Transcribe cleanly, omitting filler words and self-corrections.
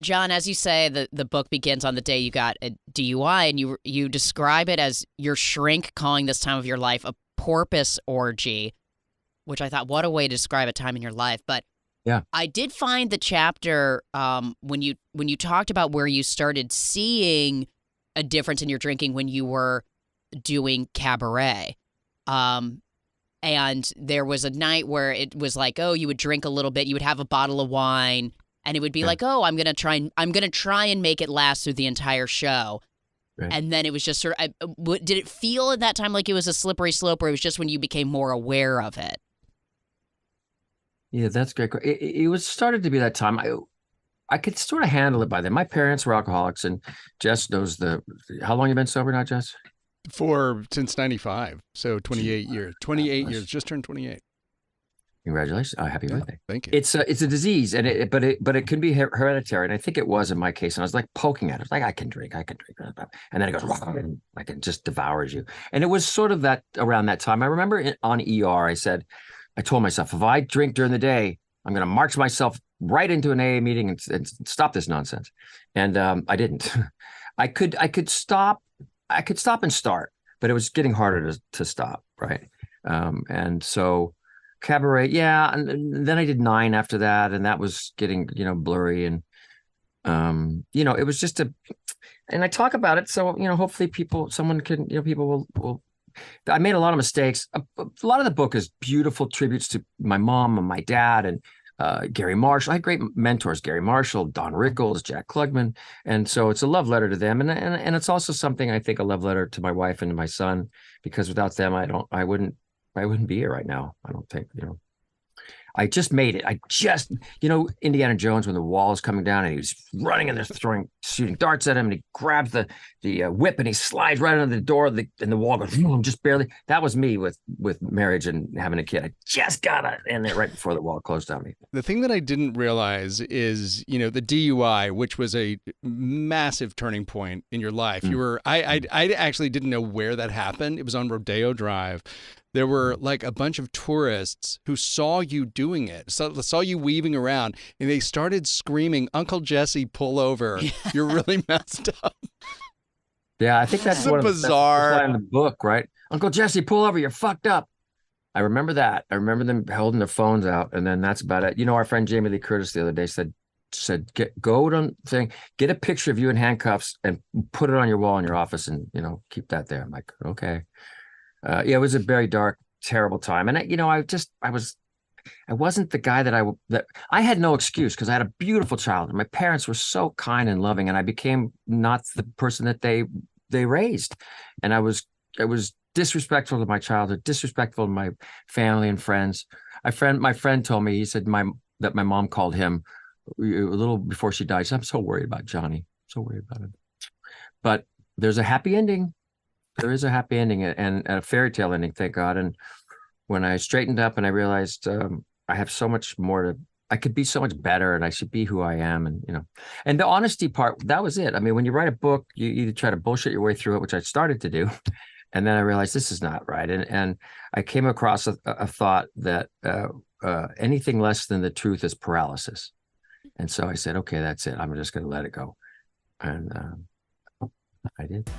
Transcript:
John, as you say, the book begins on the day you got a DUI, and you describe it as your shrink calling this time of your life a porpoise orgy, which I thought, what a way to describe a time in your life. But Yeah. I did find the chapter when you talked about where you started seeing a difference in your drinking when you were doing cabaret. And there was a night where it was like, oh, you would drink a little bit, you would have a bottle of wine, and it would be Yeah. like, oh, I'm gonna try and make it last through the entire show. Right. And then it was just sort of, did it feel at that time like it was a slippery slope, or it was just when you became more aware of it? Yeah, that's great. It was started to be that time. I could sort of handle it by then. My parents were alcoholics, and Jess knows how long you been sober now, Jess? Since 95. So 28 years. 28 years. Just turned 28. Congratulations. Oh, happy Yeah, birthday. thank you. It's a disease, and but it can be hereditary. And I think it was in my case. And I was like poking at it, like, I can drink. And then it goes, and like it just devours you. And it was sort of that around that time. I remember on ER, I told myself, if I drink during the day, I'm going to march myself right into an AA meeting and stop this nonsense. And I didn't. I could stop and start, but it was getting harder to stop. Right. And so cabaret. Yeah. And then I did 9 after that. And that was getting, blurry. And, it was just and I talk about it. So, hopefully someone can, people will. I made a lot of mistakes. A lot of the book is beautiful tributes to my mom and my dad and Gary Marshall. I had great mentors, Gary Marshall, Don Rickles, Jack Klugman. And so it's a love letter to them. And it's also something, I think, a love letter to my wife and to my son, because without them, I wouldn't be here right now. I don't think, I just made it. Indiana Jones, when the wall is coming down and he was running and they're shooting darts at him, and he grabs the whip and he slides right under the door, and the wall goes just barely. That was me with marriage and having a kid. I just got it in there right before the wall closed on me. The thing that I didn't realize is, the DUI, which was a massive turning point in your life. I actually didn't know where that happened. It was on Rodeo Drive. There were like a bunch of tourists who saw you doing it, saw you weaving around, and they started screaming, "Uncle Jesse, pull over. You're really messed up." Yeah, I think that's one bizarre of the in the book, right? Uncle Jesse, pull over. You're fucked up. I remember that. I remember them holding their phones out, and then that's about it. Our friend Jamie Lee Curtis the other day said, get a picture of you in handcuffs and put it on your wall in your office, and keep that there. I'm like, okay. It was a very dark, terrible time. And I wasn't the guy that I had no excuse, because I had a beautiful childhood. My parents were so kind and loving, and I became not the person that they raised. And I was disrespectful to my childhood, disrespectful to my family and friends. My friend told me, he said that my mom called him a little before she died. She said, I'm so worried about Johnny. So worried about him. But there's a happy ending. There is a happy ending and a fairy tale ending, thank God. And when I straightened up and I realized I have so much more I could be so much better, and I should be who I am. And the honesty part, that was it. I mean, when you write a book, you either try to bullshit your way through it, which I started to do. And then I realized this is not right. And I came across a thought that anything less than the truth is paralysis. And so I said, okay, that's it. I'm just going to let it go. And I did.